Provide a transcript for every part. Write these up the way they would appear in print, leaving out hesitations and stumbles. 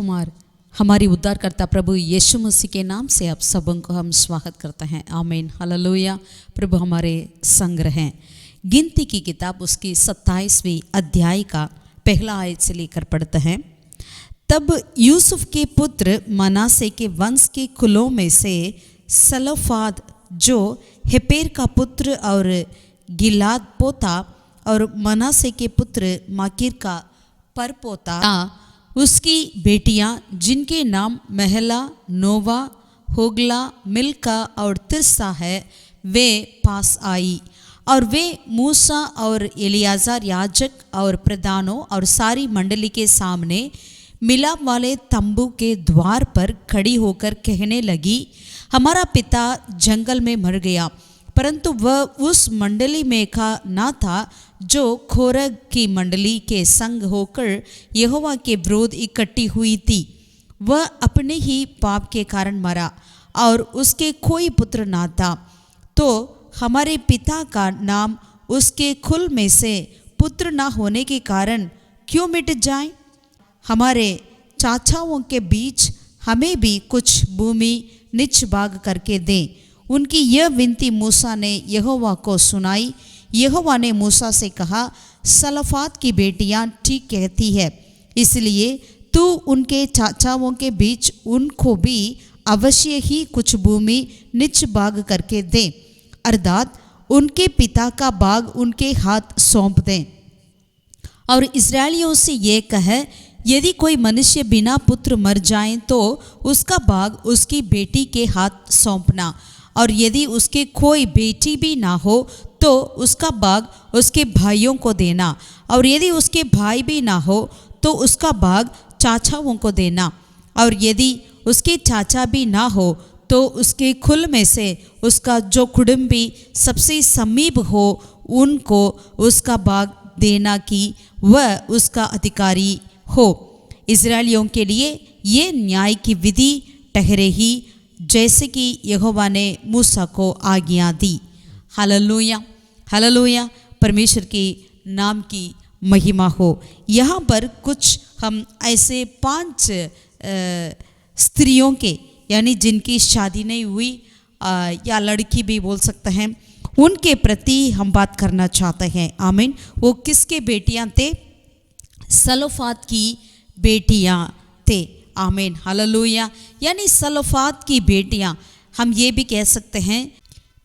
शुमार हमारी उद्धारकर्ता प्रभु यीशु मसीह के नाम से आप सबों को हम स्वागत करते हैं। आमीन, हालेलुया। प्रभु हमारे संग रहें। गिनती की किताब उसकी 27वीं अध्याय का पहला आयत से लेकर पढ़ते हैं। तब यूसुफ के पुत्र मनासे के वंश के कुलों में से सलोफाद जो हेपेर का पुत्र और गिलाद पोता और मनासे के पुत्र माकीर का परपोता, उसकी बेटियां जिनके नाम महला, नोवा, होगला, मिल्का और तिर्सा है, वे पास आई और वे मूसा और एलियाजार याजक और प्रधानों और सारी मंडली के सामने मिलाप वाले तंबू के द्वार पर खड़ी होकर कहने लगी, हमारा पिता जंगल में मर गया, परंतु वह उस मंडली में का ना था जो खोरग की मंडली के संग होकर यहोवा के विरोध इकट्ठी हुई थी। वह अपने ही पाप के कारण मरा और उसके कोई पुत्र ना था, तो हमारे पिता का नाम उसके कुल में से पुत्र ना होने के कारण क्यों मिट जाए? हमारे चाचाओं के बीच हमें भी कुछ भूमि निच भाग करके दें। उनकी यह विनती मूसा ने यहोवा को सुनाई। यहोवा ने मूसा से कहा, सलोफाद की बेटियां ठीक कहती है, इसलिए तू उनके चाचाओं के बीच उनको भी अवश्य ही कुछ भूमि निच भाग करके दे, अर्थात उनके पिता का भाग उनके हाथ सौंप दें। और इस्राएलियों से ये कहे, यदि कोई मनुष्य बिना पुत्र मर जाए तो उसका भाग उसकी बेटी के हाथ सौंपना, और यदि उसके कोई बेटी भी ना हो तो उसका भाग उसके भाइयों को देना, और यदि उसके भाई भी ना हो तो उसका भाग चाचाओं को देना, और यदि उसके चाचा भी ना हो तो उसके कुल में से उसका जो कुटुंबी सबसे समीप हो उनको उसका भाग देना कि वह उसका अधिकारी हो। इस्राएलियों के लिए ये न्याय की विधि ठहरे ही, जैसे कि यहोवा ने मूसा को आज्ञा दी। Hallelujah, hallelujah. परमेश्वर के नाम की महिमा हो। यहाँ पर कुछ हम ऐसे 5 स्त्रियों के, यानी जिनकी शादी नहीं हुई या लड़की भी बोल सकते हैं, उनके प्रति हम बात करना चाहते हैं। आमीन। वो किसके बेटियां थे? सलोफाद की बेटियां थे। आमीन, हालेलुया। यानी सलोफाद की बेटियां, हम ये भी कह सकते हैं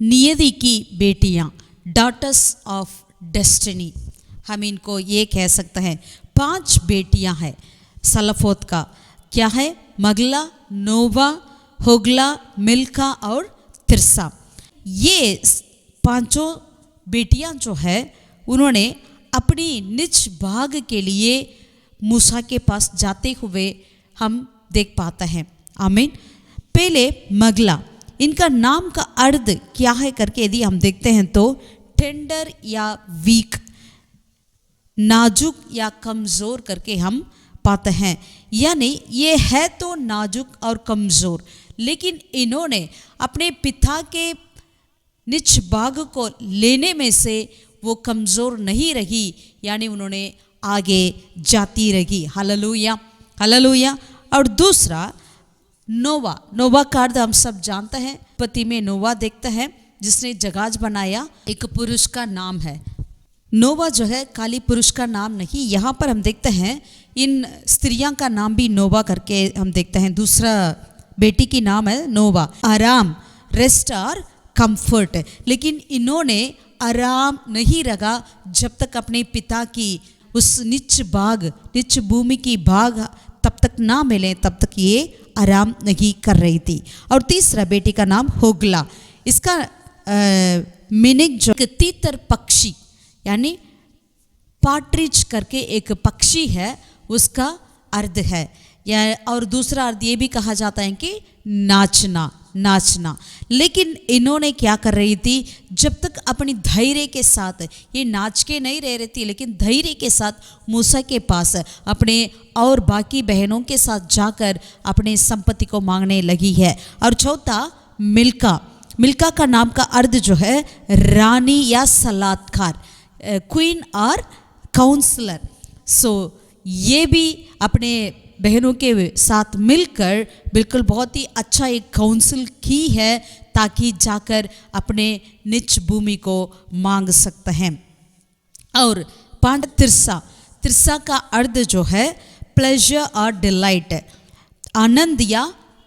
नियति की बेटियां, डॉटर्स ऑफ डेस्टिनी, हम इनको ये कह सकते हैं। 5 बेटियां हैं सलोफाद का। क्या है? मगला, नोवा, होगला, मिल्का और तिर्सा। ये 5 बेटियां जो है उन्होंने अपनी निज भाग के लिए मूसा के पास जाते हुए हम देख पाते हैं। आमीन। पहले मगला, इनका नाम का अर्थ क्या है करके यदि हम देखते हैं तो टेंडर या वीक, नाजुक या कमज़ोर करके हम पाते हैं। यानी ये है तो नाजुक और कमज़ोर, लेकिन इन्होंने अपने पिता के निज भाग को लेने में से वो कमज़ोर नहीं रही, यानी उन्होंने आगे जाती रही। Hallelujah, hallelujah. और दूसरा नोवा, नोवा का अर्थ हम सब जानते हैं। पति में नोवा देखते हैं जिसने जहाज बनाया, एक पुरुष का नाम है। नोवा जो है खाली पुरुष का नाम नहीं, यहाँ पर हम देखते हैं इन स्त्रियां का नाम भी नोवा करके हम देखते हैं। दूसरा बेटी की नाम है नोवा, आराम, रेस्ट और कंफर्ट। लेकिन इन्होंने आराम नहीं रखा जब तक अपने पिता की उस निच भाग, निच भूमि की भाग तब तक ना मिले, तब तक ये आराम नहीं कर रही थी। और तीसरा बेटी का नाम होगला, इसका मीनिंग जो तीतर पक्षी, यानी पार्ट्रिज करके एक पक्षी है, उसका अर्थ है। या और दूसरा अर्थ ये भी कहा जाता है कि नाचना, नाचना। लेकिन इन्होंने क्या कर रही थी? जब तक अपनी धैर्य के साथ, ये नाच के नहीं रह रही थी, लेकिन धैर्य के साथ मूसा के पास अपने और बाकी बहनों के साथ जाकर अपने संपत्ति को मांगने लगी है। और चौथा मिल्का, मिल्का का नाम का अर्थ जो है रानी या सलाहकार, क्वीन और काउंसलर। सो ये भी अपने बहनों के साथ मिलकर बिल्कुल बहुत ही अच्छा एक काउंसिल की है ताकि जाकर अपने निज भूमि को मांग सकते हैं। और 5 तिरसा, तिरसा का अर्थ जो है प्लेजर और डिलाइट, आनंद या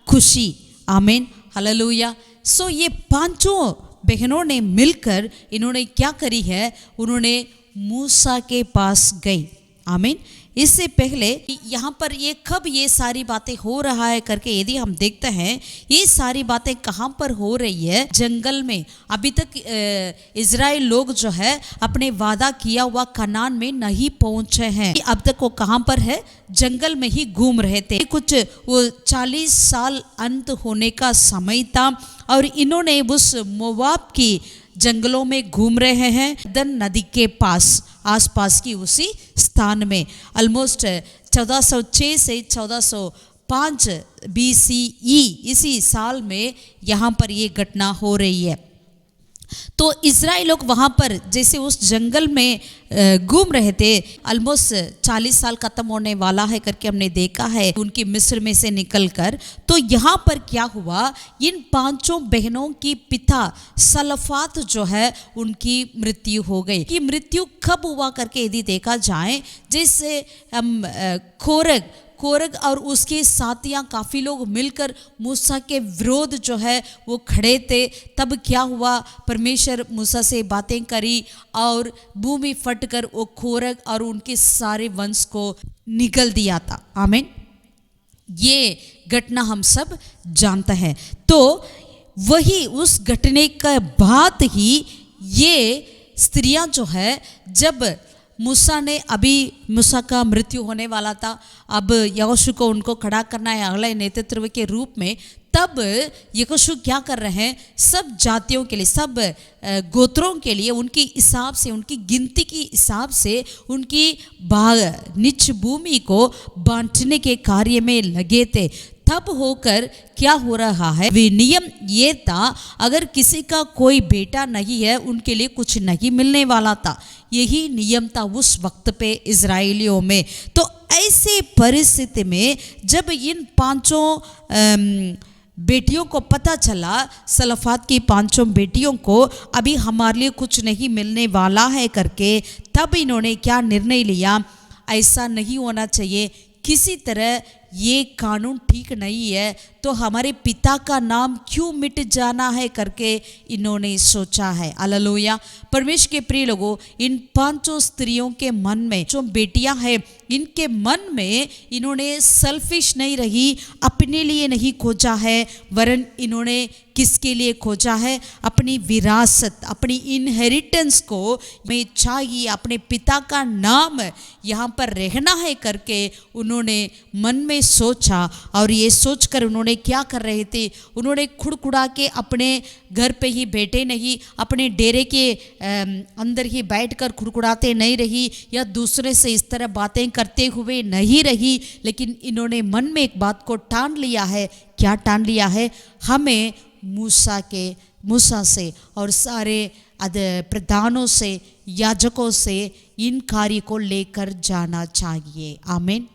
खुशी। आमीन, हालेलुया। सो ये पांचों बहनों ने मिलकर इन्होंने क्या करी है, उन्होंने मूसा के पास गई। आमीन। इससे पहले यहाँ पर ये कब ये सारी बातें हो रहा है करके यदि हम देखते हैं, ये सारी बातें कहाँ पर हो रही है, जंगल में। अभी तक इजराइल लोग जो है अपने वादा किया हुआ कनान में नहीं पहुंचे हैं। अब तक वो कहाँ पर है, जंगल में ही घूम रहे थे। कुछ वो 40 साल अंत होने का समय था और इन्होंने उस मोवाब की जंगलों में घूम रहे हैं, दन नदी के पास, आसपास की उसी स्थान में। ऑलमोस्ट 1406 से 1405 BCE इसी साल में यहाँ पर ये घटना हो रही है। तो इजराइल लोग वहाँ पर जैसे उस जंगल में घूम रहे थे, ऑलमोस्ट 40 साल खत्म होने वाला है करके हमने देखा है उनकी मिस्र में से निकलकर। तो यहाँ पर क्या हुआ, इन पांचों बहनों की पिता सलफात जो है उनकी मृत्यु हो गई। कि मृत्यु कब हुआ करके यदि देखा जाए, जैसे हम कोरग और उसके साथियाँ काफ़ी लोग मिलकर मूसा के विरोध जो है वो खड़े थे। तब क्या हुआ, परमेश्वर मूसा से बातें करी और भूमि फटकर वो कोरग और उनके सारे वंश को निगल दिया था। आमीन। ये घटना हम सब जानते हैं। तो वही उस घटने के बाद ही ये स्त्रियां जो है, जब मूसा का मृत्यु होने वाला था, अब यहोशू को उनको खड़ा करना है अगले नेतृत्व के रूप में, तब यहोशू क्या कर रहे हैं, सब जातियों के लिए, सब गोत्रों के लिए उनके हिसाब से, उनकी गिनती के हिसाब से उनकी निज भूमि को बांटने के कार्य में लगे थे। तब होकर क्या हो रहा है, वे नियम ये था, अगर किसी का कोई बेटा नहीं है उनके लिए कुछ नहीं मिलने वाला था। यही नियम था उस वक्त पे इजराइलियों में। तो ऐसे परिस्थिति में जब इन पांचों बेटियों को पता चला, सलफात की पांचों बेटियों को अभी हमारे लिए कुछ नहीं मिलने वाला है करके, तब इन्होंने क्या निर्णय लिया, ऐसा नहीं होना चाहिए, किसी तरह ये कानून ठीक नहीं है, तो हमारे पिता का नाम क्यों मिट जाना है करके इन्होंने सोचा है। हालेलुया। परमेश्वर के प्रिय लोगों, इन पांचों स्त्रियों के मन में जो बेटियां हैं, इनके मन में इन्होंने सेल्फिश नहीं रही, अपने लिए नहीं खोजा है, वरन इन्होंने किसके लिए खोजा है, अपनी विरासत, अपनी इनहेरिटेंस को मैं चाहिए, अपने पिता का नाम यहाँ पर रहना है करके उन्होंने मन में सोचा। और ये सोचकर उन्होंने क्या कर रहे थे, उन्होंने खुड़खुड़ा के अपने घर पे ही बैठे नहीं, अपने डेरे के अंदर ही बैठकर खुड़खुड़ाते नहीं रही, या दूसरे से इस तरह बातें करते हुए नहीं रही, लेकिन इन्होंने मन में एक बात को ठान लिया है। क्या ठान लिया है, हमें मूसा से और सारे प्रधानों से, याजकों से इन कार्य को लेकर जाना चाहिए। आमीन।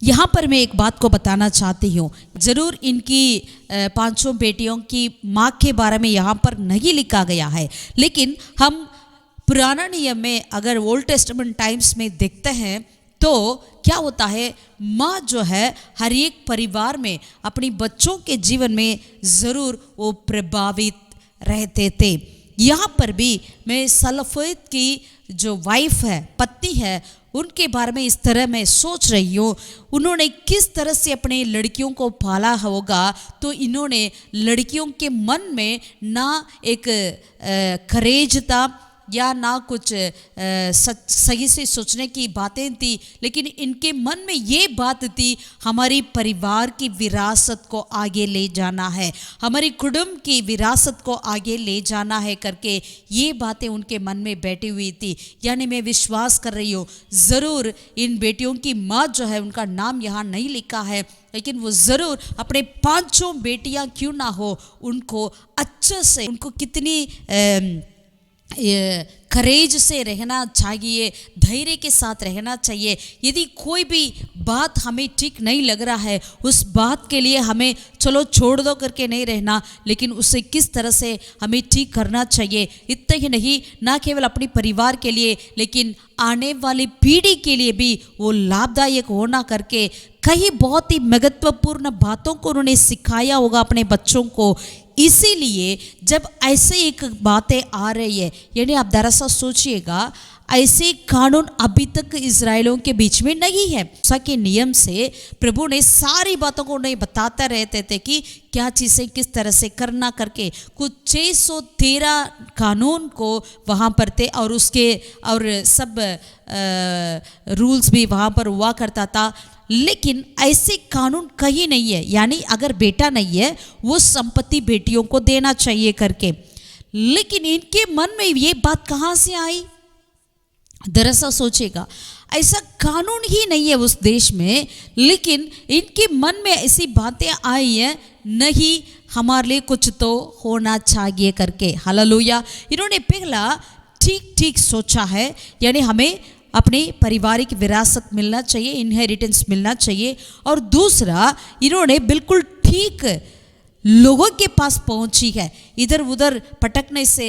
यहाँ पर मैं एक बात को बताना चाहती हूँ, ज़रूर इनकी पांचों बेटियों की माँ के बारे में यहाँ पर नहीं लिखा गया है, लेकिन हम पुराना नियम में अगर ओल्ड टेस्टामेंट टाइम्स में देखते हैं तो क्या होता है, माँ जो है हर एक परिवार में अपनी बच्चों के जीवन में ज़रूर वो प्रभावित रहते थे। यहाँ पर भी मैं सलफात की जो वाइफ है, पत्नी है, उनके बारे में इस तरह मैं सोच रही हूँ, उन्होंने किस तरह से अपने लड़कियों को पाला होगा। तो इन्होंने लड़कियों के मन में ना एक करेज था, या ना कुछ सही से सोचने की बातें थी, लेकिन इनके मन में ये बात थी, हमारी परिवार की विरासत को आगे ले जाना है, हमारी कुटुंब की विरासत को आगे ले जाना है करके ये बातें उनके मन में बैठी हुई थी। यानी मैं विश्वास कर रही हूँ, ज़रूर इन बेटियों की माँ जो है, उनका नाम यहाँ नहीं लिखा है, लेकिन वो ज़रूर अपने पांचों बेटियाँ क्यों ना हो, उनको अच्छे से, उनको कितनी करेज से रहना चाहिए, धैर्य के साथ रहना चाहिए। यदि कोई भी बात हमें ठीक नहीं लग रहा है, उस बात के लिए हमें चलो छोड़ दो करके नहीं रहना, लेकिन उसे किस तरह से हमें ठीक करना चाहिए। इतना ही नहीं, ना केवल अपने परिवार के लिए लेकिन आने वाली पीढ़ी के लिए भी वो लाभदायक होना करके कई बहुत ही महत्वपूर्ण बातों को उन्होंने सिखाया होगा अपने बच्चों को। इसीलिए जब ऐसे एक बातें आ रही है, यानी आप दरअसल सोचिएगा, ऐसे कानून अभी तक इजराइलों के बीच में नहीं है। मूसा के नियम से प्रभु ने सारी बातों को उन्हें बताते रहते थे कि क्या चीज़ें किस तरह से करना करके। कुछ 613 कानून को वहाँ पर थे और उसके और सब रूल्स भी वहाँ पर हुआ करता था। लेकिन ऐसे कानून कहीं नहीं है, यानी अगर बेटा नहीं है वो संपत्ति बेटियों को देना चाहिए करके। लेकिन इनके मन में ये बात कहाँ से आई? दरअसल सोचेगा, ऐसा कानून ही नहीं है उस देश में, लेकिन इनके मन में ऐसी बातें आई हैं, नहीं हमारे लिए कुछ तो होना चाहिए करके। हालेलुया। इन्होंने पहला ठीक ठीक सोचा है, यानी हमें अपने पारिवारिक विरासत मिलना चाहिए, इनहेरिटेंस मिलना चाहिए। और दूसरा, इन्होंने बिल्कुल ठीक लोगों के पास पहुंची है। इधर उधर भटकने से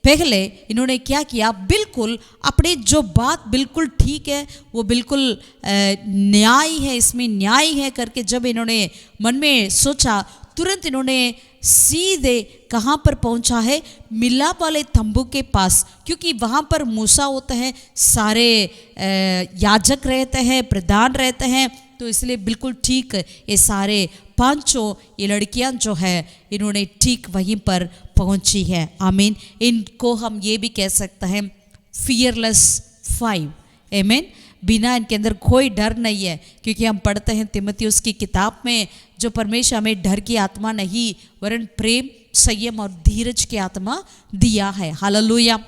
पहले इन्होंने क्या किया, बिल्कुल अपने जो बात बिल्कुल ठीक है, वो बिल्कुल न्याय है, इसमें न्याय है करके जब इन्होंने मन में सोचा, तुरंत इन्होंने सीधे कहाँ पर पहुँचा है, मिलाप वाले तंबू के पास। क्योंकि वहाँ पर मूसा होता है, सारे याजक रहते हैं, प्रधान रहते हैं, तो इसलिए बिल्कुल ठीक ये सारे पांचों ये लड़कियां जो है इन्होंने ठीक वहीं पर पहुंची है। आमीन। इनको हम ये भी कह सकते हैं फियरलेस 5। आमीन। बिना इनके अंदर कोई डर नहीं है, क्योंकि हम पढ़ते हैं तीमुथियुस की किताब में, जो परमेश्वर हमें डर की आत्मा नहीं वरन प्रेम, संयम और धीरज की आत्मा दिया है। हालेलुया।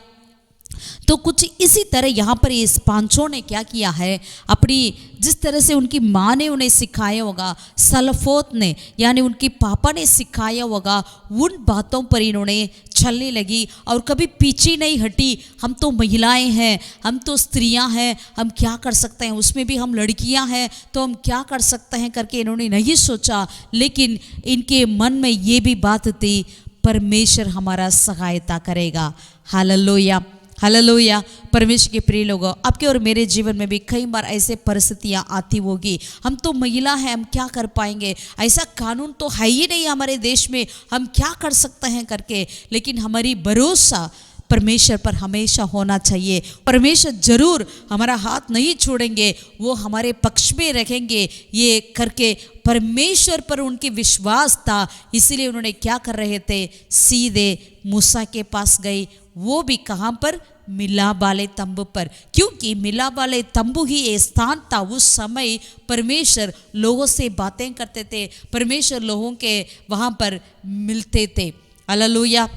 तो कुछ इसी तरह यहाँ पर इस पांचों ने क्या किया है, अपनी जिस तरह से उनकी माँ ने उन्हें सिखाया होगा, सलफोत ने यानी उनकी पापा ने सिखाया होगा, उन बातों पर इन्होंने चलने लगी और कभी पीछे नहीं हटी। हम तो महिलाएं हैं, हम तो स्त्रियां हैं, हम क्या कर सकते हैं, उसमें भी हम लड़कियां हैं तो हम क्या कर सकते हैं करके इन्होंने नहीं सोचा। लेकिन इनके मन में ये भी बात थी, परमेश्वर हमारा सहायता करेगा। हालेलुया। हालेलुया। परमेश्वर के प्रिय लोगों, आपके और मेरे जीवन में भी कई बार ऐसे परिस्थितियां आती होगी, हम तो महिला हैं, हम क्या कर पाएंगे, ऐसा कानून तो है ही नहीं हमारे देश में, हम क्या कर सकते हैं करके। लेकिन हमारी भरोसा परमेश्वर पर हमेशा होना चाहिए। परमेश्वर जरूर हमारा हाथ नहीं छोड़ेंगे, वो हमारे पक्ष में रखेंगे। ये करके परमेश्वर पर उनके विश्वास था, इसीलिए उन्होंने क्या कर रहे थे, सीधे मूसा के पास गए। वो भी कहाँ पर, मिलाप वाले तंबू पर, क्योंकि मिलाप वाले तंबू ही एक स्थान था। उस समय परमेश्वर लोगों से बातें करते थे, परमेश्वर लोगों के वहाँ पर मिलते थे। हालेलुया।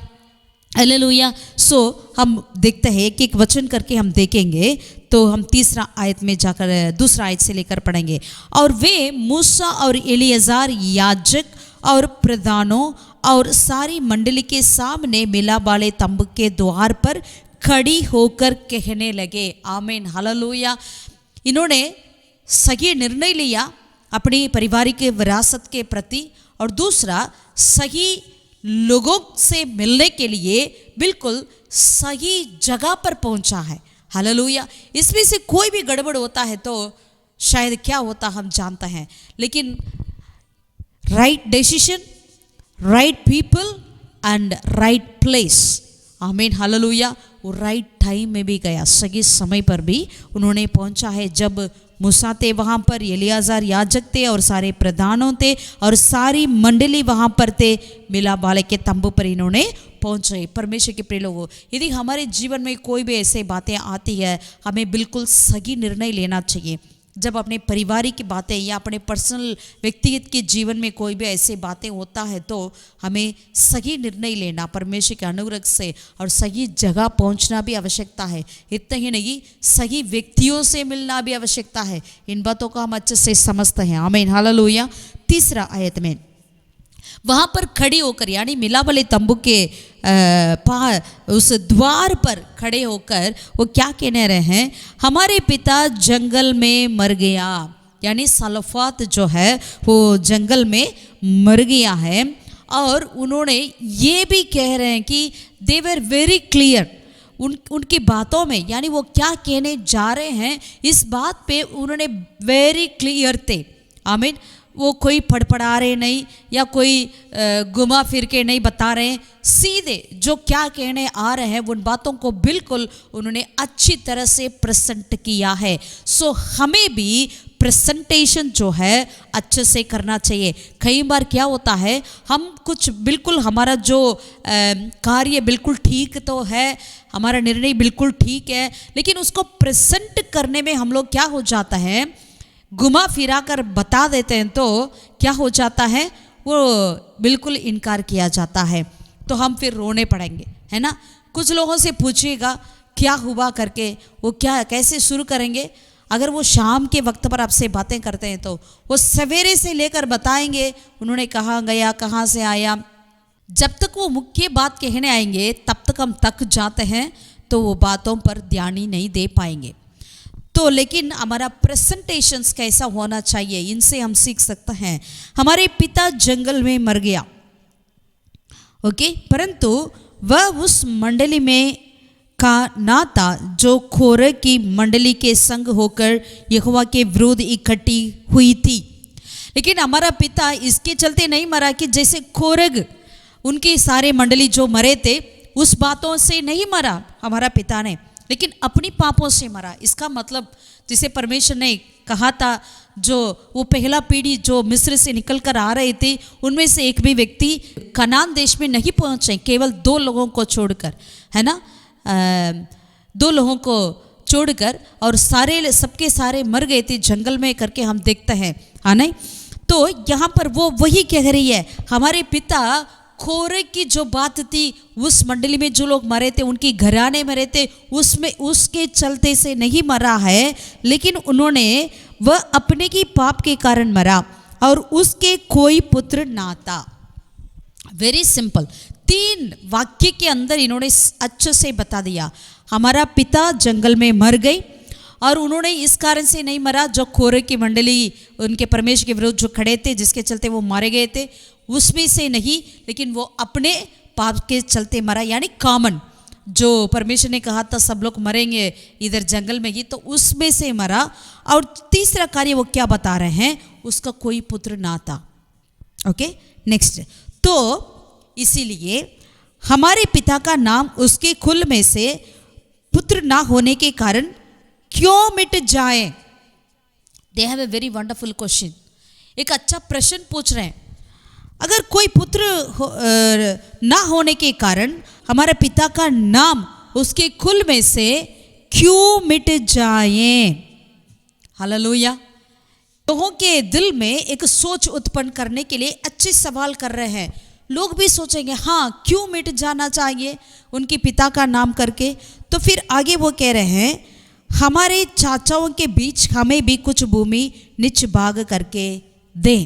हालेलुया। सो हम देखते हैं कि एक वचन करके हम देखेंगे, तो हम तीसरा आयत में जाकर दूसरा आयत से लेकर पढ़ेंगे। और वे मूसा और एलियाजार याजक और प्रधानों और सारी मंडली के सामने मिलाप वाले तंबू के द्वार पर खड़ी होकर कहने लगे। आमीन। हालेलुया। इन्होंने सही निर्णय लिया अपनी पारिवारिक विरासत के प्रति, और दूसरा सही लोगों से मिलने के लिए बिल्कुल सही जगह पर पहुंचा है। हालेलुया। इसमें से कोई भी गड़बड़ होता है तो शायद क्या होता हम जानते हैं, लेकिन right decision, right people and right place. आमीन। हालेलुया। वो राइट टाइम में भी गया, सही समय पर भी उन्होंने पहुंचा है। जब मूसा थे वहाँ पर, एलियाजार याजक थे और सारे प्रधानों थे और सारी मंडली वहाँ पर थे, मिलाप वाले के तंबू पर इन्होंने पहुँचे। परमेश्वर के प्रिय लोगों, यदि हमारे जीवन में कोई भी ऐसे बातें आती है, हमें बिल्कुल सही निर्णय लेना चाहिए। जब अपने परिवार की बातें या अपने पर्सनल व्यक्तिगत के जीवन में कोई भी ऐसे बातें होता है, तो हमें सही निर्णय लेना परमेश्वर के अनुग्रह से और सही जगह पहुंचना भी आवश्यकता है। इतना ही नहीं, सही व्यक्तियों से मिलना भी आवश्यकता है। इन बातों को हम अच्छे से समझते हैं। आमीन। हालेलुया। तीसरा आयत में, वहां पर खड़ी होकर यानी मिलाप वाले तंबू के उस द्वार पर खड़े होकर वो क्या कहने रहे हैं, हमारे पिता जंगल में मर गया, यानी सलोफात जो है वो जंगल में मर गया है। और उन्होंने ये भी कह रहे हैं कि दे वर वेरी क्लियर, उनकी बातों में यानी वो क्या कहने जा रहे हैं इस बात पे उन्होंने वेरी क्लियर थे। आमीन। वो कोई फड़फड़ा रहे नहीं या कोई घुमा फिर के नहीं बता रहे हैं, सीधे जो क्या कहने आ रहे हैं उन बातों को बिल्कुल उन्होंने अच्छी तरह से प्रेजेंट किया है। सो हमें भी प्रेजेंटेशन जो है अच्छे से करना चाहिए। कई बार क्या होता है, हम कुछ बिल्कुल हमारा जो कार्य बिल्कुल ठीक तो है, हमारा निर्णय बिल्कुल ठीक है, लेकिन उसको प्रेजेंट करने में हम लोग क्या हो जाता है, घुमा फिरा कर बता देते हैं तो क्या हो जाता है, वो बिल्कुल इनकार किया जाता है, तो हम फिर रोने पड़ेंगे, है ना। कुछ लोगों से पूछिएगा क्या हुआ करके, वो क्या कैसे शुरू करेंगे। अगर वो शाम के वक्त पर आपसे बातें करते हैं तो वो सवेरे से लेकर बताएंगे उन्होंने कहाँ गया, कहाँ से आया। जब तक वो मुख्य बात कहने आएंगे तब तक हम थक जाते हैं, तो वो बातों पर ध्यान ही नहीं दे पाएंगे। तो लेकिन हमारा प्रेजेंटेशंस कैसा होना चाहिए, इनसे हम सीख सकते हैं। हमारे पिता जंगल में मर गया, ओके, परंतु वह उस मंडली में का ना था जो खोरग की मंडली के संग होकर यहोवा के विरुद्ध इकट्ठी हुई थी। लेकिन हमारा पिता इसके चलते नहीं मरा कि जैसे खोरग उनके सारे मंडली जो मरे थे उस बातों से नहीं मरा हमारा पिता ने, लेकिन अपनी पापों से मरा। इसका मतलब जिसे परमेश्वर ने कहा था, जो वो पहला पीढ़ी जो मिस्र से निकल कर आ रहे थे उनमें से एक भी व्यक्ति कनान देश में नहीं पहुंचे, केवल 2 लोगों को छोड़कर, है ना, 2 लोगों को छोड़कर, और सारे सबके सारे मर गए थे जंगल में करके हम देखते हैं, हाँ नहीं। तो यहाँ पर वो वही कह रही है, हमारे पिता खोरे की जो बात थी उस मंडली में जो लोग मरे थे, उनके घराने मरे थे, उसमें उसके चलते से नहीं मरा है, लेकिन उन्होंने वह अपने की पाप के कारण मरा और उसके कोई पुत्र ना था। वेरी सिंपल, 3 वाक्य के अंदर इन्होंने अच्छे से बता दिया। हमारा पिता जंगल में मर गई और उन्होंने इस कारण से नहीं मरा जो खोरे की मंडली उनके परमेश्वर के विरुद्ध जो खड़े थे जिसके चलते वो मारे गए थे उसमें से नहीं, लेकिन वो अपने पाप के चलते मरा, यानी कॉमन जो परमेश्वर ने कहा था सब लोग मरेंगे इधर जंगल में ही, तो उसमें से मरा। और तीसरा कार्य वो क्या बता रहे हैं, उसका कोई पुत्र ना था। Okay, next. तो इसीलिए हमारे पिता का नाम उसके कुल में से पुत्र ना होने के कारण क्यों मिट जाए। They have a very wonderful question, एक अच्छा प्रश्न पूछ रहे हैं। अगर कोई पुत्र ना होने के कारण हमारे पिता का नाम उसके कुल में से क्यों मिट जाए। हालेलुया। लोगों के दिल में एक सोच उत्पन्न करने के लिए अच्छे सवाल कर रहे हैं। लोग भी सोचेंगे हाँ क्यों मिट जाना चाहिए उनके पिता का नाम करके। तो फिर आगे वो कह रहे हैं हमारे चाचाओं के बीच हमें भी कुछ भूमि निच भाग करके दें।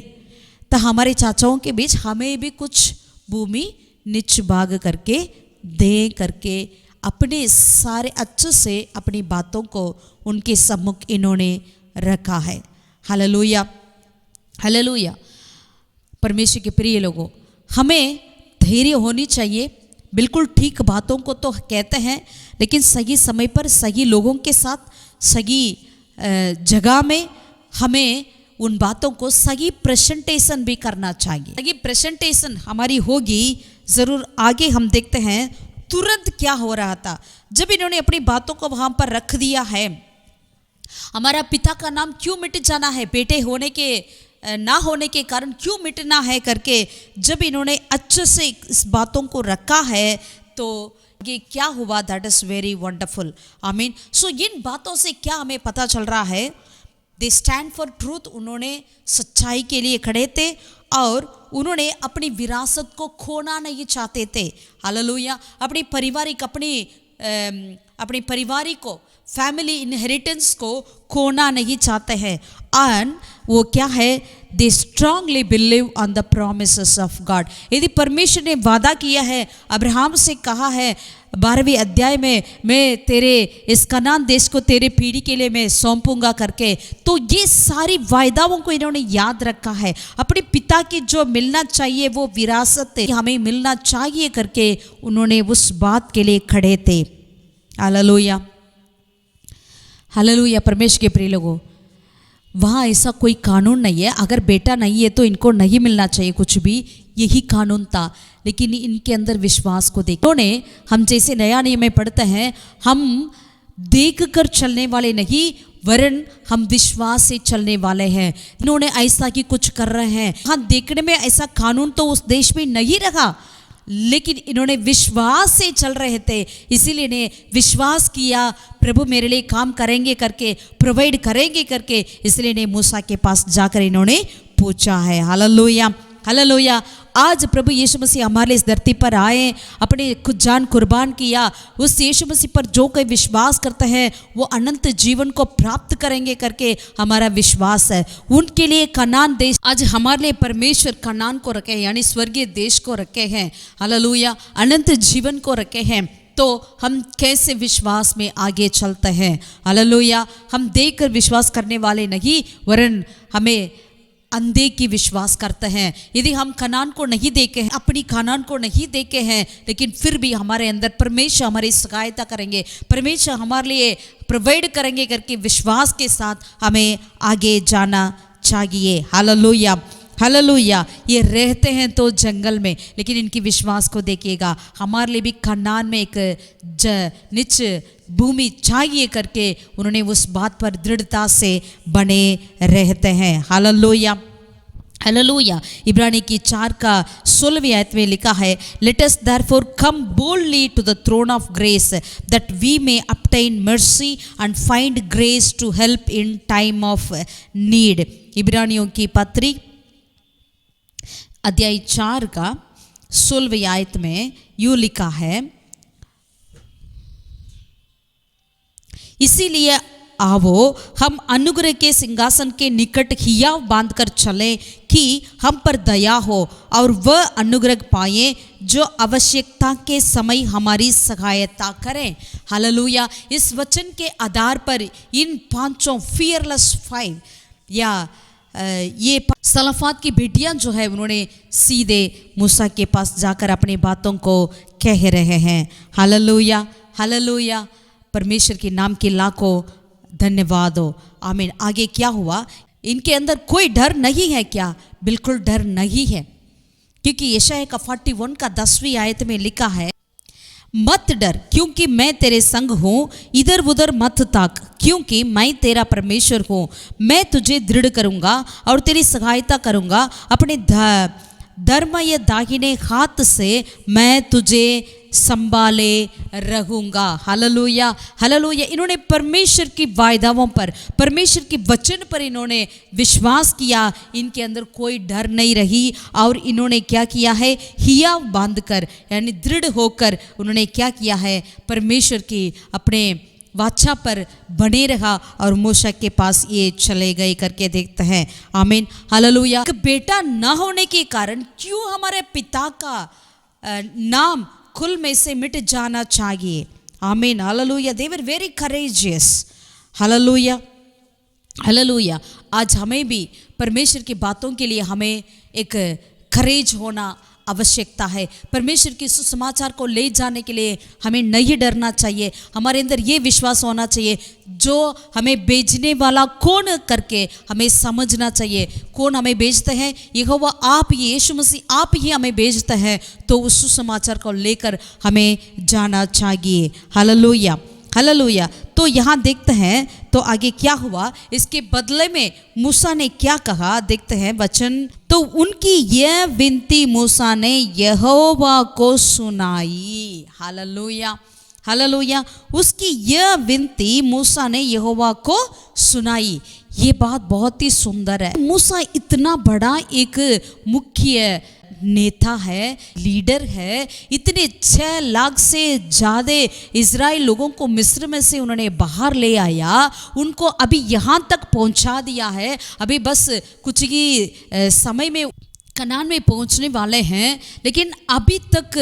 तो हमारे चाचाओं के बीच हमें भी कुछ भूमि निच भाग करके दें करके अपने सारे अच्छे से अपनी बातों को उनके सम्मुख इन्होंने रखा है। Hallelujah, hallelujah. परमेश्वर के प्रिय लोगों, हमें धैर्य होनी चाहिए। बिल्कुल ठीक बातों को तो कहते हैं, लेकिन सही समय पर सही लोगों के साथ सही जगह में हमें उन बातों को सही प्रेजेंटेशन भी करना चाहिए। सही प्रेजेंटेशन हमारी होगी ज़रूर। आगे हम देखते हैं तुरंत क्या हो रहा था जब इन्होंने अपनी बातों को वहाँ पर रख दिया है। हमारा पिता का नाम क्यों मिट जाना है, बेटे होने के ना होने के कारण क्यों मिटना है करके जब इन्होंने अच्छे से इस बातों को रखा है तो ये क्या हुआ, that is very wonderful. I mean so इन बातों से क्या हमें पता चल रहा है, दे स्टैंड फॉर ट्रूथ। उन्होंने सच्चाई के लिए खड़े थे और उन्होंने अपनी विरासत को खोना नहीं चाहते थे। हालेलुया। अपनी पारिवारिक अपनी अपने परिवार को, फैमिली इनहेरिटेंस को खोना नहीं चाहते हैं। एंड वो क्या है, they strongly believe on the promises of God. यदि परमेश्वर ने वादा किया है, अब्राहम से कहा है 12वें अध्याय में, मैं तेरे इस कनान देश को तेरे पीढ़ी के लिए मैं सौंपूंगा करके, तो ये सारी वायदाओं को इन्होंने याद रखा है। अपने पिता की जो मिलना चाहिए वो विरासत हमें मिलना चाहिए करके उन्होंने उस बात के लिए खड़े थे। Hallelujah, hallelujah. परमेश्वर के प्रिय लोगों, वहाँ ऐसा कोई कानून नहीं है, अगर बेटा नहीं है तो इनको नहीं मिलना चाहिए कुछ भी, यही कानून था। लेकिन इनके अंदर विश्वास को देख, इन्होंने, हम जैसे नया नियम में पढ़ते हैं, हम देख कर चलने वाले नहीं वरन हम विश्वास से चलने वाले हैं। इन्होंने ऐसा कि कुछ कर रहे हैं, हाँ देखने में ऐसा कानून तो उस देश में नहीं रहा, लेकिन इन्होंने विश्वास से चल रहे थे, इसीलिए ने विश्वास किया प्रभु मेरे लिए काम करेंगे करके, प्रोवाइड करेंगे करके, इसलिए ने मूसा के पास जाकर इन्होंने पूछा है। Hallelujah, hallelujah. आज प्रभु यीशु मसीह हमारे लिए इस धरती पर आए, अपने खुद जान कुर्बान किया। उस यीशु मसीह पर जो कोई विश्वास करता है वो अनंत जीवन को प्राप्त करेंगे करके हमारा विश्वास है। उनके लिए कनान देश, आज हमारे लिए परमेश्वर कनान को रखे हैं, यानी स्वर्गीय देश को रखे हैं। हालेलुया, अनंत जीवन को रखे हैं। तो हम कैसे विश्वास में आगे चलते हैं? हालेलुया। हम देखकर विश्वास करने वाले नहीं वरन हमें अंधे की विश्वास करते हैं। यदि हम कनान को नहीं देखे हैं, अपनी कनान को नहीं देखे हैं, लेकिन फिर भी हमारे अंदर परमेश्वर हमारी सहायता करेंगे, परमेश्वर हमारे लिए प्रोवाइड करेंगे करके विश्वास के साथ हमें आगे जाना चाहिए। Hallelujah, hallelujah. ये रहते हैं तो जंगल में, लेकिन इनकी विश्वास को देखिएगा, हमारे लिए भी कनान में एक निच भूमि चाहिए करके उन्होंने उस बात पर दृढ़ता से बने रहते हैं। हालेलुया, हालेलुया। इब्रानी की 4 का 16वीं आयत में लिखा है, let us therefore come boldly to the throne of grace that we may obtain mercy and find grace to help in time of need। इब्रानियों की पत्री अध्याय 4 का 16वीं आयत में यूं लिखा है, इसीलिए आवो हम अनुग्रह के सिंहासन के निकट हियाव बांधकर चलें कि हम पर दया हो और वह अनुग्रह पाए जो आवश्यकता के समय हमारी सहायता करें। हालेलुया। इस वचन के आधार पर इन 5 फियरलेस 5 या ये सलाफात की बेटियां जो है उन्होंने सीधे मूसा के पास जाकर अपनी बातों को कह रहे हैं। हालेलुया, हालेलुया। परमेश्वर के नाम के लाखों धन्यवाद हो। आमीन। आगे क्या हुआ? इनके अंदर कोई डर नहीं है क्या? बिल्कुल डर नहीं है, क्योंकि यशायाह का 41 का 10वीं आयत में लिखा है, मत डर क्योंकि मैं तेरे संग हूँ, इधर उधर मत ताक क्योंकि मैं तेरा परमेश्वर हूँ। मैं तुझे दृढ़ करूँगा और तेरी सहायता करूँगा, अपने धर्मय दाहिने हाथ से मैं तुझे संभाले रहूँगा। Hallelujah, hallelujah. इन्होंने परमेश्वर की वायदाओं पर, परमेश्वर के वचन पर इन्होंने विश्वास किया, इनके अंदर कोई डर नहीं रही और इन्होंने क्या किया है, हियाव बांधकर यानी दृढ़ होकर उन्होंने क्या किया है, परमेश्वर की अपने वाचा पर बने रहा और मूसा के पास ये चले गए करके देखते हैं। आमीन, हालेलुया। बेटा न होने के कारण क्यों हमारे पिता का नाम कुल में से मिट जाना चाहिए? आमीन, hallelujah. They were very courageous. Hallelujah, hallelujah. आज हमें भी परमेश्वर की बातों के लिए हमें एक करेज होना आवश्यकता है। परमेश्वर के सुसमाचार को ले जाने के लिए हमें नहीं डरना चाहिए। हमारे अंदर ये विश्वास होना चाहिए, जो हमें भेजने वाला कौन करके हमें समझना चाहिए। कौन हमें भेजते हैं? यहोवा आप, यीशु मसीह आप ही हमें भेजते हैं, तो उस सुसमाचार को लेकर हमें जाना चाहिए। Hallelujah, hallelujah. तो यहाँ देखते हैं तो आगे क्या हुआ, इसके बदले में मूसा ने क्या कहा, देखते हैं वचन। तो उनकी यह विनती मूसा ने यहोवा को सुनाई। Hallelujah, hallelujah. उसकी यह विनती मूसा ने यहोवा को सुनाई। ये बात बहुत ही सुंदर है। मूसा इतना बड़ा एक मुख्य नेता है, लीडर है। इतने 6 लाख से ज़्यादा इजराइल लोगों को मिस्र में से उन्होंने बाहर ले आया, उनको अभी यहाँ तक पहुँचा दिया है। अभी बस कुछ ही समय में कनान में पहुँचने वाले हैं, लेकिन अभी तक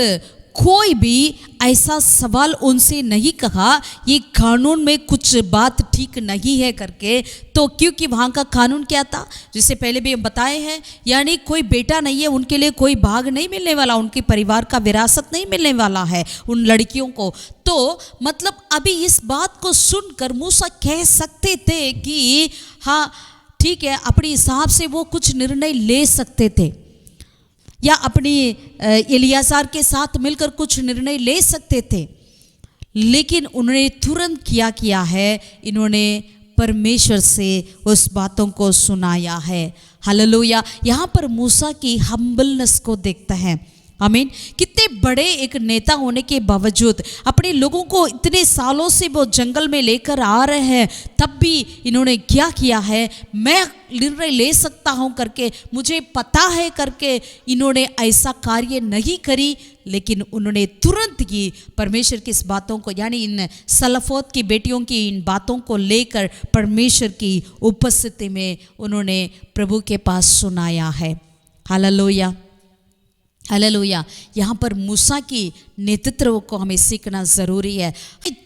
कोई भी ऐसा सवाल उनसे नहीं कहा ये कानून में कुछ बात ठीक नहीं है करके। तो क्योंकि वहाँ का कानून क्या था, जिससे पहले भी हम बताए हैं, यानी कोई बेटा नहीं है, उनके लिए कोई भाग नहीं मिलने वाला, उनके परिवार का विरासत नहीं मिलने वाला है उन लड़कियों को। तो मतलब अभी इस बात को सुनकर मूसा कह सकते थे कि हाँ ठीक है, अपने हिसाब से वो कुछ निर्णय ले सकते थे, या अपनी एलियाजार के साथ मिलकर कुछ निर्णय ले सकते थे, लेकिन उन्होंने तुरंत क्या किया है, इन्होंने परमेश्वर से उस बातों को सुनाया है। हालेलुया। यहाँ पर मूसा की हम्बलनेस को देखता है। आमीन। कितने बड़े एक नेता होने के बावजूद अपने लोगों को इतने सालों से वो जंगल में लेकर आ रहे हैं, तब भी इन्होंने क्या किया है, मैं निर्णय ले सकता हूं करके, मुझे पता है करके इन्होंने ऐसा कार्य नहीं करी, लेकिन उन्होंने तुरंत की परमेश्वर की इस बातों को, यानी इन सलफोत की बेटियों की इन बातों को लेकर परमेश्वर की उपस्थिति में उन्होंने प्रभु के पास सुनाया है। Hallelujah, hallelujah. यहाँ पर मूसा की नेतृत्व को हमें सीखना ज़रूरी है।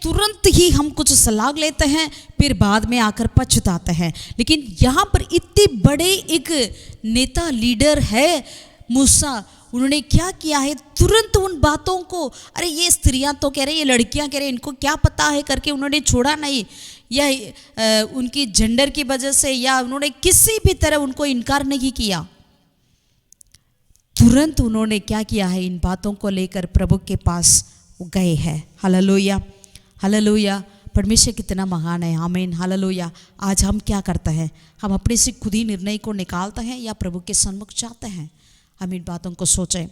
तुरंत ही हम कुछ सलाह लेते हैं, फिर बाद में आकर पछताते हैं, लेकिन यहाँ पर इतने बड़े एक नेता लीडर है मूसा, उन्होंने क्या किया है, तुरंत उन बातों को, अरे ये स्त्रियां तो कह रही, ये लड़कियां कह रही, इनको क्या पता है करके उन्होंने छोड़ा नहीं, या उनकी जेंडर की वजह से, या उन्होंने किसी भी तरह उनको इनकार नहीं किया। तुरंत उन्होंने क्या किया है, इन बातों को लेकर प्रभु के पास गए हैं। हालेलुया, हालेलुया। परमेश्वर कितना महान है। आमीन, हालेलुया। आज हम क्या करते हैं, हम अपने से खुद ही निर्णय को निकालते हैं या प्रभु के सन्मुख चाहते हैं? हम इन बातों को सोचें।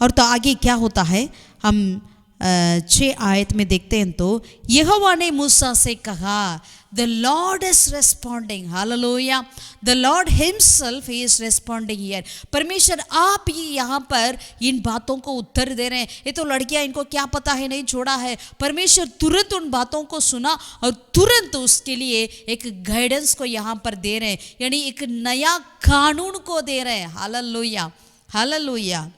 और तो आगे क्या होता है, हम 6 आयत में देखते हैं, तो यहोवा ने मूसा से कहा, the Lord is responding. Hallelujah. The Lord himself is responding here. परमेश्वर आप ही यहाँ पर इन बातों को उत्तर दे रहे हैं। ये तो लड़कियां, इनको क्या पता है, नहीं छोड़ा है। परमेश्वर तुरंत उन बातों को सुना और तुरंत उसके लिए एक गाइडेंस को यहाँ पर दे रहे हैं, यानी एक नया कानून को दे रहे हैं। हालेलुया, हालेलुया।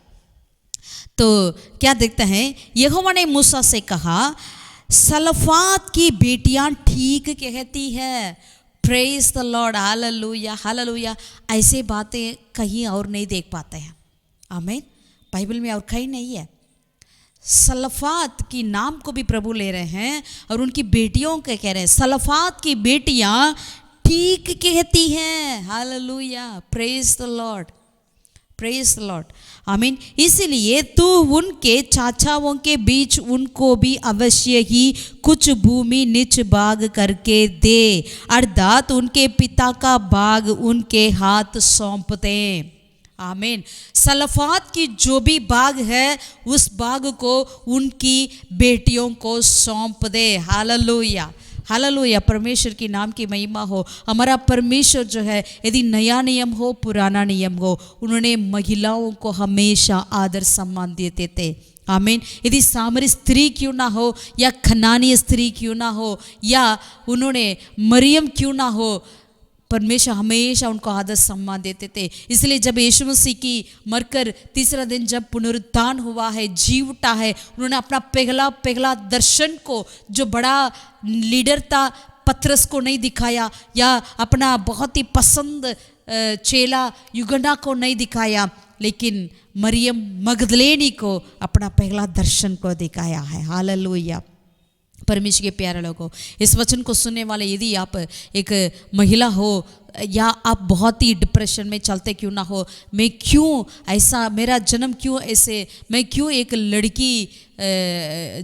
तो क्या देखते हैं, यहोवा ने मूसा से कहा, सलफात की बेटियां ठीक कहती है। Praise the Lord, hallelujah, hallelujah. ऐसे बातें कहीं और नहीं देख पाते हैं। आमीन। बाइबल में और कहीं नहीं है। सलफात की नाम को भी प्रभु ले रहे हैं और उनकी बेटियों के कह रहे हैं, सलफात की बेटियां ठीक कहती हैं। Hallelujah, praise the Lord, praise the Lord. आमीन। इसलिए तू उनके चाचाओं के बीच उनको भी अवश्य ही कुछ भूमि निज भाग करके दे, अर्थात उनके पिता का भाग उनके हाथ सौंप दे। आमीन। सलफात की जो भी भाग है उस भाग को उनकी बेटियों को सौंप दे। Hallelujah, hallelujah. परमेश्वर की नाम की महिमा हो। हमारा परमेश्वर जो है, यदि नया नियम हो पुराना नियम हो, उन्होंने महिलाओं को हमेशा आदर सम्मान देते थे। आमीन। यदि सामरी स्त्री क्यों ना हो, या खनानी स्त्री क्यों ना हो, या उन्होंने मरियम क्यों ना हो, परमेश्वर हमेशा उनको आदर सम्मान देते थे। इसलिए जब यीशु मसीह की मरकर तीसरा दिन जब पुनरुत्थान हुआ है, जी उठा है, उन्होंने अपना पहला दर्शन को, जो बड़ा लीडर था, पतरस को नहीं दिखाया, या अपना बहुत ही पसंद चेला युगना को नहीं दिखाया, लेकिन मरियम मगदलेनी को अपना पहला दर्शन को दिखाया है। हालेलुया। परमेश्वर के प्यारे लोगों, इस वचन को सुनने वाले, यदि आप एक महिला हो, या आप बहुत ही डिप्रेशन में चलते क्यों ना हो, मैं क्यों ऐसा, मेरा जन्म क्यों ऐसे, मैं क्यों एक लड़की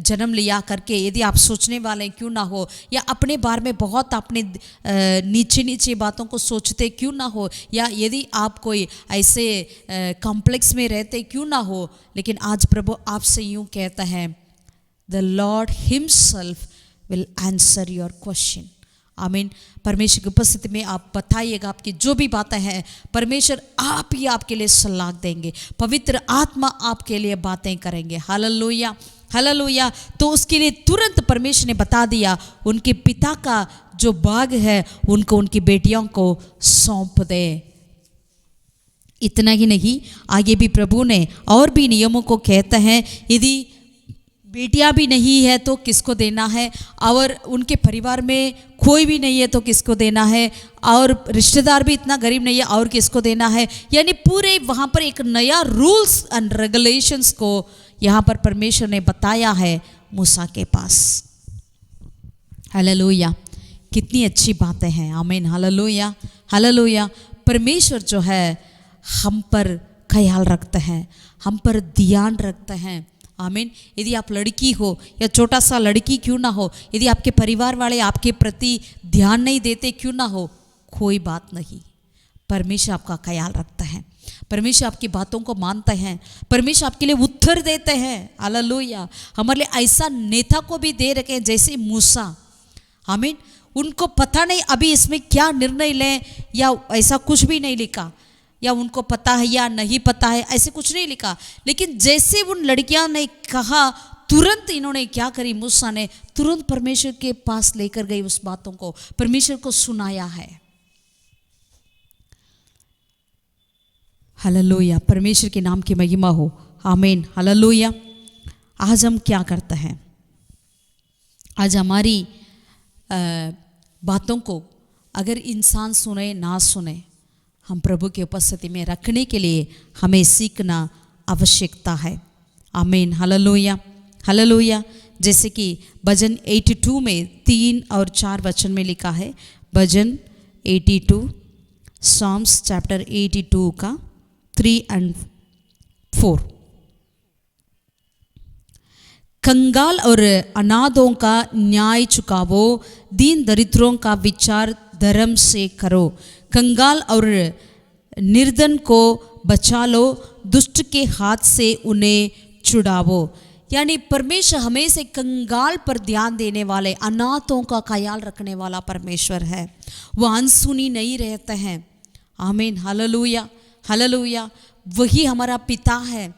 जन्म लिया करके यदि आप सोचने वाले क्यों ना हो, या अपने बारे में बहुत अपने नीचे बातों को सोचते क्यों ना हो, या यदि आप कोई ऐसे कॉम्प्लेक्स में रहते क्यों ना हो, लेकिन आज प्रभु आपसे यूँ कहता है, The Lord Himself will answer your question. आमीन। परमेश्वर की उपस्थिति में आप बताइएगा, आपकी जो भी बातें हैं परमेश्वर आप ही आपके लिए सलाह देंगे, पवित्र आत्मा आपके लिए बातें करेंगे। Hallelujah, hallelujah. तो उसके लिए तुरंत परमेश्वर ने बता दिया, उनके पिता का जो बाग है उनको उनकी बेटियों को सौंप दे। इतना ही नहीं, आगे भी प्रभु ने और भी नियमों को कहते हैं, यदि बेटियां भी नहीं है तो किसको देना है, और उनके परिवार में कोई भी नहीं है तो किसको देना है, और रिश्तेदार भी इतना गरीब नहीं है और किसको देना है। यानी पूरे वहाँ पर एक नया रूल्स एंड रेगुलेशंस को यहाँ पर परमेश्वर ने बताया है मूसा के पास। हालेलुया, कितनी अच्छी बातें हैं। आमीन, हालेलुया, हालेलुया। परमेश्वर जो है हम पर ख्याल रखते हैं, हम पर ध्यान रखते हैं। आमीन। यदि आप लड़की हो या छोटा सा लड़की क्यों ना हो, यदि आपके परिवार वाले आपके प्रति ध्यान नहीं देते क्यों ना हो, कोई बात नहीं, परमेश्वर आपका ख्याल रखता है, परमेश्वर आपकी बातों को मानते हैं, परमेश्वर आपके लिए उत्तर देते हैं। हालेलुया। हमारे लिए ऐसा नेता को भी दे रखे हैं जैसे मूसा। आमीन। उनको पता नहीं अभी इसमें क्या निर्णय लें, या ऐसा कुछ भी नहीं लिखा, या उनको पता है या नहीं पता है, ऐसे कुछ नहीं लिखा। लेकिन जैसे उन लड़कियां ने कहा, तुरंत इन्होंने क्या करी, मूसा ने तुरंत परमेश्वर के पास लेकर गई, उस बातों को परमेश्वर को सुनाया है। हालेलुया, परमेश्वर के नाम की महिमा हो। आमीन, हालेलुया। आज हम क्या करते हैं, आज हमारी बातों को अगर इंसान सुने ना सुने, हम प्रभु की उपस्थिति में रखने के लिए हमें सीखना आवश्यकता है। आमीन, हालेलुया, हालेलुया। जैसे कि भजन 82 में 3 और 4 वचन में लिखा है, भजन 82, Psalms chapter 82 का 3 and 4। कंगाल और अनाथों का न्याय चुकावो, दीन दरिद्रों का विचार धर्म से करो, कंगाल और निर्धन को बचा लो, दुष्ट के हाथ से उन्हें छुड़ावो। यानी परमेश्वर हमेशा कंगाल पर ध्यान देने वाले, अनाथों का ख्याल रखने वाला परमेश्वर है। वह अनसुनी नहीं रहते हैं। आमीन, हालेलुया, हालेलुया। वही हमारा पिता है।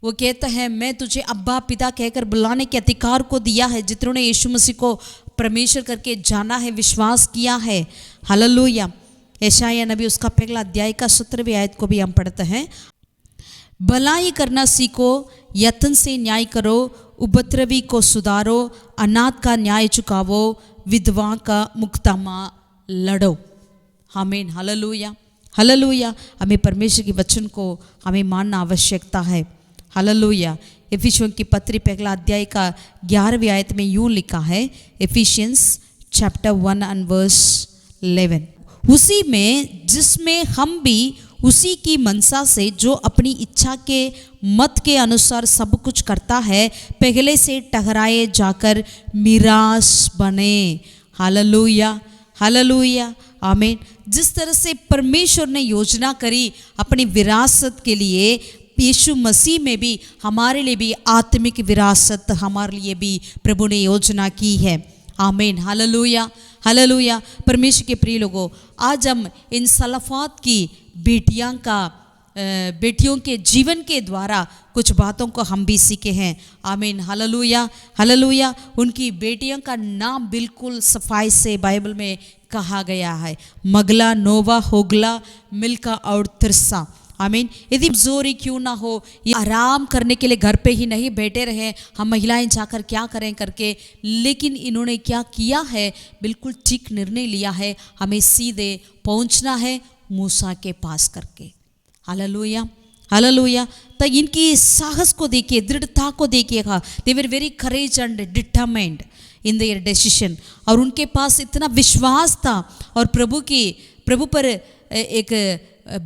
वो कहता है, मैं तुझे अब्बा पिता कहकर बुलाने के अधिकार को दिया है, जितनों ने यीशु मसीह को परमेश्वर करके जाना है, विश्वास किया है। हालेलुया। यशायाह नबी उसका पहला अध्याय का 17वीं आयत को भी हम पढ़ते हैं, भलाई करना सीखो, यत्न से न्याय करो, उपद्रवी को सुधारो, अनाथ का न्याय चुकावो, विधवा का मुकदमा लड़ो। आमीन, हालेलुया, हालेलुया। हमें परमेश्वर के वचन को हमें मानना आवश्यकता है। हालेलुया। एफिसियों की पत्री पहला अध्याय का 11वीं आयत में यूं लिखा है, एफिशियंस चैप्टर 1 and verse 11, उसी में जिसमें हम भी उसी की मनसा से, जो अपनी इच्छा के मत के अनुसार सब कुछ करता है, पहले से ठहराए जाकर मिरास बने। हालेलुया, हालेलुया, आमीन। जिस तरह से परमेश्वर ने योजना करी अपनी विरासत के लिए, यीशु मसीह में भी हमारे लिए भी आत्मिक विरासत हमारे लिए भी प्रभु ने योजना की है। आमीन, हालेलुया, हालेलुया। परमेश्वर के प्रिय लोगों, आज हम इन सलाफात की बेटियों के जीवन के द्वारा कुछ बातों को हम भी सीखे हैं। आमीन, हालेलुया, हालेलुया। उनकी बेटियों का नाम बिल्कुल सफाई से बाइबल में कहा गया है, मगला, नोवा, होगला, मिल्का और तिर्सा। आमीन। यदि जोरी क्यों ना हो, ये आराम करने के लिए घर पे ही नहीं बैठे रहे, हम महिलाएं जाकर क्या करें करके, लेकिन इन्होंने क्या किया है, बिल्कुल ठीक निर्णय लिया है, हमें सीधे पहुंचना है मूसा के पास करके। Hallelujah, hallelujah. तो इनकी साहस को देखिए, दृढ़ता को देखिएगा। They were very courage and determined in their decision, और उनके पास इतना विश्वास था और प्रभु पर एक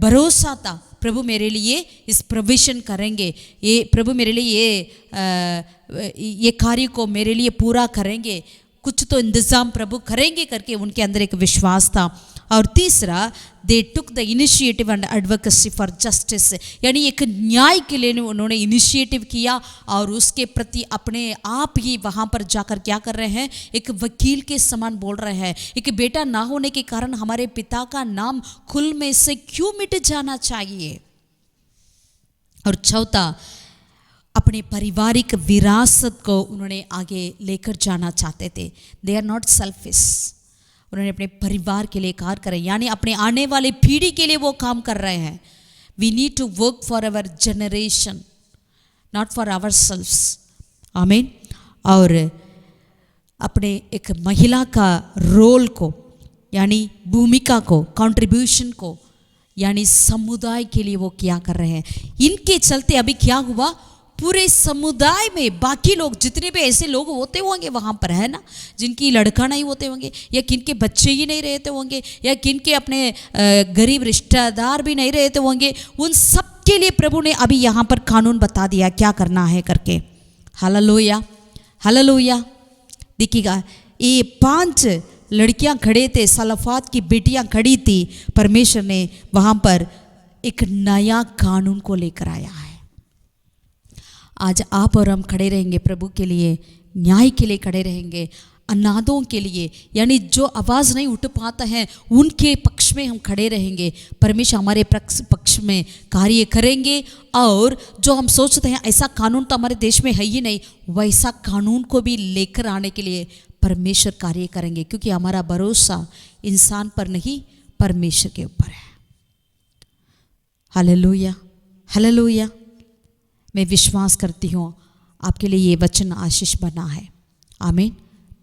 भरोसा था, प्रभु मेरे लिए इस प्रोविजन करेंगे, ये प्रभु मेरे लिए ये कार्य को मेरे लिए पूरा करेंगे, कुछ तो इंतज़ाम प्रभु करेंगे करके उनके अंदर एक विश्वास था। और तीसरा they took the initiative and advocacy for justice, यानी एक न्याय के लिए उन्होंने इनिशिएटिव किया और उसके प्रति अपने आप ही वहाँ पर जाकर क्या कर रहे हैं, एक वकील के समान बोल रहे हैं। एक बेटा ना होने के कारण हमारे पिता का नाम कुल में से क्यों मिट जाना चाहिए। और चौथा, अपने पारिवारिक विरासत को उन्होंने आगे लेकर जाना चाहते थे। दे आर नॉट सेल्फिश, उन्होंने अपने परिवार के लिए कार्य करें, यानी अपने आने वाले पीढ़ी के लिए वो काम कर रहे हैं। We need to work for our generation, not for our selves. आमीन। और अपने एक महिला का रोल को, यानी भूमिका को, कंट्रीब्यूशन को, यानी समुदाय के लिए वो क्या कर रहे हैं। इनके चलते अभी क्या हुआ, पूरे समुदाय में बाकी लोग जितने भी ऐसे लोग होते होंगे वहाँ पर, है ना, जिनकी लड़का नहीं होते होंगे या किनके बच्चे ही नहीं रहते होंगे या किनके अपने गरीब रिश्तेदार भी नहीं रहते होंगे, उन सब के लिए प्रभु ने अभी यहाँ पर कानून बता दिया क्या करना है करके। Hallelujah, hallelujah. देखिएगा, ये 5 लड़कियाँ खड़े थे, सलफात की बेटियाँ खड़ी थी। परमेश्वर ने वहाँ पर एक नया कानून को लेकर आया है। आज आप और हम खड़े रहेंगे प्रभु के लिए, न्याय के लिए खड़े रहेंगे, अनाथों के लिए, यानी जो आवाज़ नहीं उठ पाता है उनके पक्ष में हम खड़े रहेंगे। परमेश्वर हमारे पक्ष में कार्य करेंगे और जो हम सोचते हैं ऐसा कानून तो हमारे देश में है ही नहीं, वैसा कानून को भी लेकर आने के लिए परमेश्वर कार्य करेंगे, क्योंकि हमारा भरोसा इंसान पर नहीं परमेश्वर के ऊपर है। Hallelujah, hallelujah. मैं विश्वास करती हूँ आपके लिए ये वचन आशीष बना है। आमीन।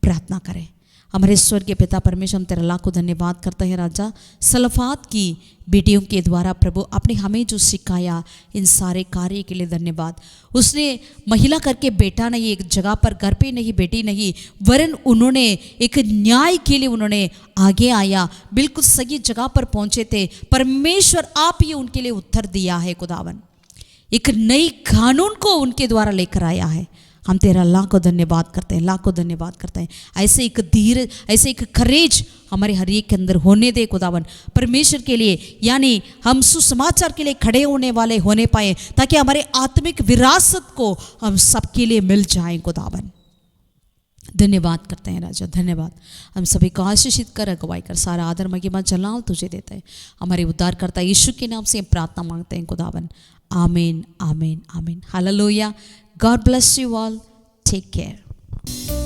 प्रार्थना करें। हमारे स्वर्गीय पिता परमेश्वर, हम तेरा लाखों धन्यवाद करते हैं राजा, सलफात की बेटियों के द्वारा प्रभु आपने हमें जो सिखाया इन सारे कार्य के लिए धन्यवाद। उसने महिला करके बेटा नहीं, एक जगह पर घर पे नहीं, बेटी नहीं, वरन उन्होंने एक न्याय के लिए उन्होंने आगे आया, बिल्कुल सही जगह पर पहुंचे थे। परमेश्वर आप ही उनके लिए उत्तर दिया है खुदावन, एक नई कानून को उनके द्वारा लेकर आया है। हम तेरा लाखों धन्यवाद करते हैं, लाखों धन्यवाद करते हैं। ऐसे एक धीरज, ऐसे एक करेज हमारे हर एक के अंदर होने दे खुदावन परमेश्वर के लिए, यानी हम सुसमाचार के लिए खड़े होने वाले होने पाए, ताकि हमारे आत्मिक विरासत को हम सबके लिए मिल जाए खुदावन। धन्यवाद करते हैं राजा, धन्यवाद। हम सभी को आशीषित कर, अगुवाई कर, सारा आदर महिमा जलाल तुझे देते हैं। हमारे उद्धारकर्ता यीशु के नाम से प्रार्थना मांगते हैं खुदावन। आमीन, आमीन, आमीन। Hallelujah. God bless you all. Take care.